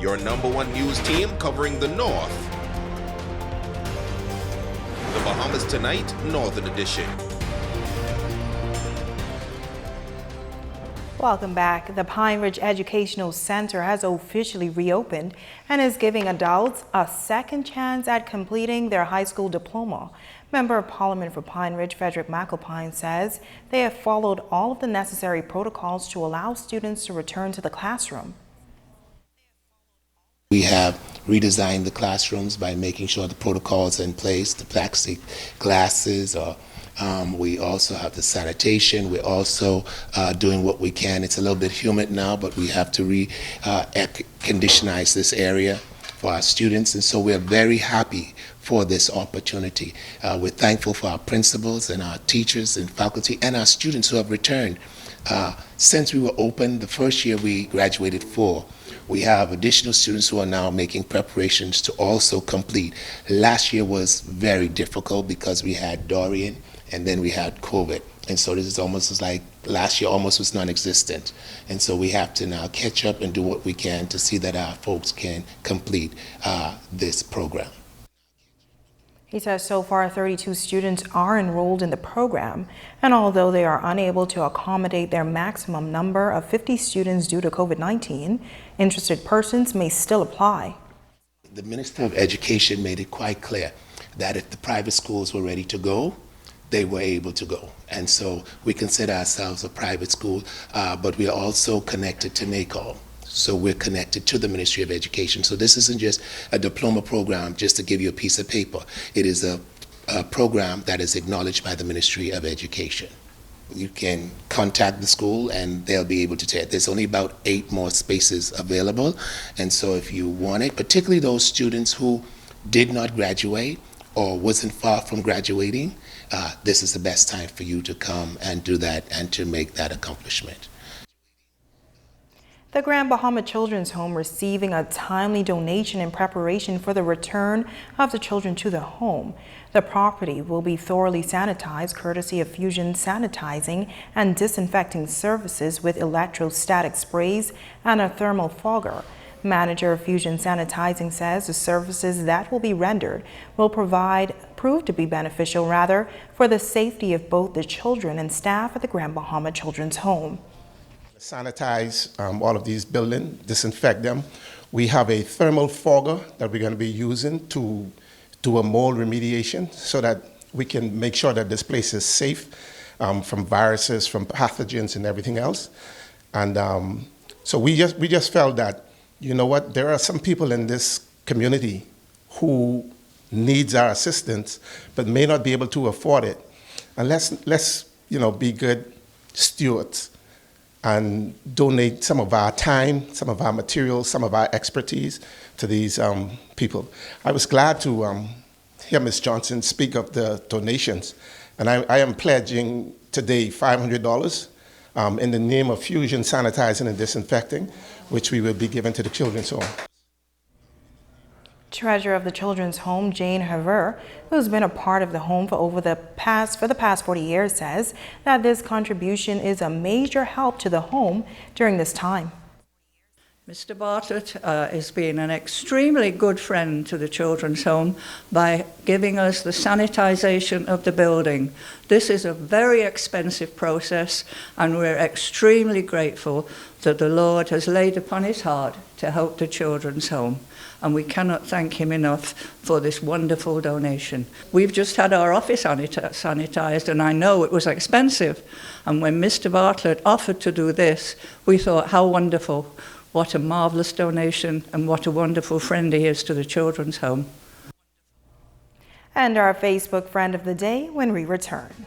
your #1 news team covering the North. The Bahamas Tonight, Northern Edition. Welcome back. The Pine Ridge Educational Center has officially reopened and is giving adults a second chance at completing their high school diploma. Member of Parliament for Pine Ridge, Frederick McAlpine, says they have followed all of the necessary protocols to allow students to return to the classroom. We have redesigned the classrooms by making sure the protocols are in place, the plastic glasses are we also have the sanitation. We're also doing what we can. It's a little bit humid now, but we have to conditionize this area for our students, and so we're very happy for this opportunity. We're thankful for our principals and our teachers and faculty and our students who have returned. Since we were open, the first year we graduated 4. We have additional students who are now making preparations to also complete. Last year was very difficult because we had Dorian and then we had COVID. And so this is almost like last year almost was non-existent. And so we have to now catch up and do what we can to see that our folks can complete this program. He says so far 32 students are enrolled in the program, and although they are unable to accommodate their maximum number of 50 students due to COVID-19, interested persons may still apply. The Minister of Education made it quite clear that if the private schools were ready to go, they were able to go. And so we consider ourselves a private school, but we are also connected to NACOL. So we're connected to the Ministry of Education. So this isn't just a diploma program just to give you a piece of paper. It is a program that is acknowledged by the Ministry of Education. You can contact the school and they'll be able to tell you. There's only about 8 more spaces available. And so if you want it, particularly those students who did not graduate or wasn't far from graduating, this is the best time for you to come and do that and to make that accomplishment. The Grand Bahama Children's Home receiving a timely donation in preparation for the return of the children to the home. The property will be thoroughly sanitized courtesy of Fusion Sanitizing and Disinfecting Services with electrostatic sprays and a thermal fogger. Manager of Fusion Sanitizing says the services that will be rendered will prove to be beneficial for the safety of both the children and staff at the Grand Bahama Children's Home. Sanitize all of these buildings, disinfect them. We have a thermal fogger that we're going to be using to do a mold remediation so that we can make sure that this place is safe from viruses, from pathogens and everything else. And so we just felt that, you know what, there are some people in this community who needs our assistance but may not be able to afford it. And let's be good stewards and donate some of our time, some of our materials, some of our expertise to these people. I was glad to hear Ms. Johnson speak of the donations, and I am pledging today $500 in the name of Fusion Sanitizing and Disinfecting, which we will be giving to the Children's Home. Treasurer of the Children's Home, Jane Haver, who's been a part of the home for the past 40 years, says that this contribution is a major help to the home during this time. Mr. Bartlett has been an extremely good friend to the Children's Home by giving us the sanitization of the building. This is a very expensive process, and we're extremely grateful that the Lord has laid upon his heart to help the Children's Home. And we cannot thank him enough for this wonderful donation. We've just had our office sanitized, and I know it was expensive. And when Mr. Bartlett offered to do this, we thought, how wonderful. What a marvelous donation, and what a wonderful friend he is to the Children's Home. And our Facebook friend of the day when we return.